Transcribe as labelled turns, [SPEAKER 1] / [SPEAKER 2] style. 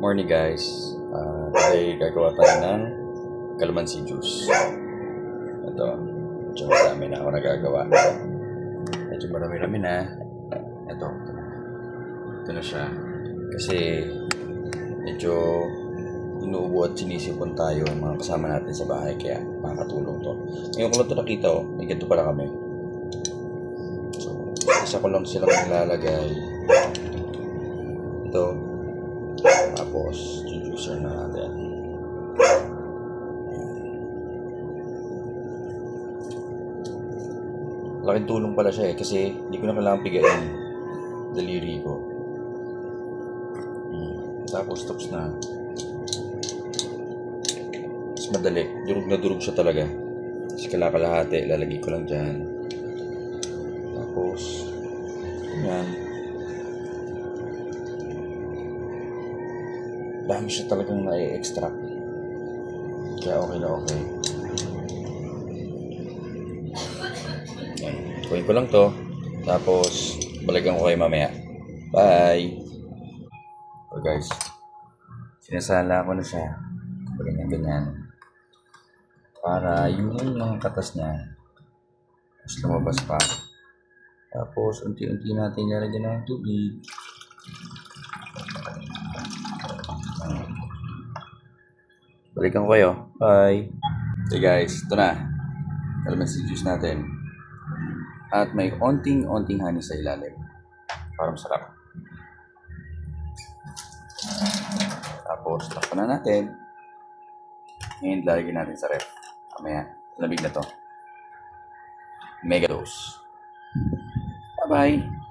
[SPEAKER 1] Morning guys. Today gagawa tayo ng calamansi juice. Ito, medyo marami na ako nagagawa. Medyo marami na. Ito na siya. Kasi medyo inuubo at sinisipon tayo ang mga kasama natin sa bahay, kaya makakatulong to. Ngayon ko lang ito nakita, may ganito pala kami. So, isa ko lang silang nilalagay. Ito. Tapos, juicer na natin. Laking tulong pala siya kasi hindi ko na kailangan pigain daliri ko. Tapos, tapos na. Mas madali. Durog na durog siya talaga. Kasi kalakalahati, lalagay ko lang dyan. Tapos, yan. Dami siya talagang na-extract. Kaya okay na okay. Yan. Kuhin ko lang to. Tapos, balikan ko kayo mamaya. Bye! So guys, sinasala ko na siya. Ganyan-ganyan. Para yung mga katas niya, mas lumabas pa. Tapos, unti-unti natin nilagyan ng tubig. Balikan ko kayo. Bye! Okay guys, ito na. Calamansi juice natin. At may onting honey sa ilalim. Para masarap. Tapos, takpan na natin. Ngayon, lalagyan natin sa ref. Mamaya, lamig na to. Mega dose. Bye-bye!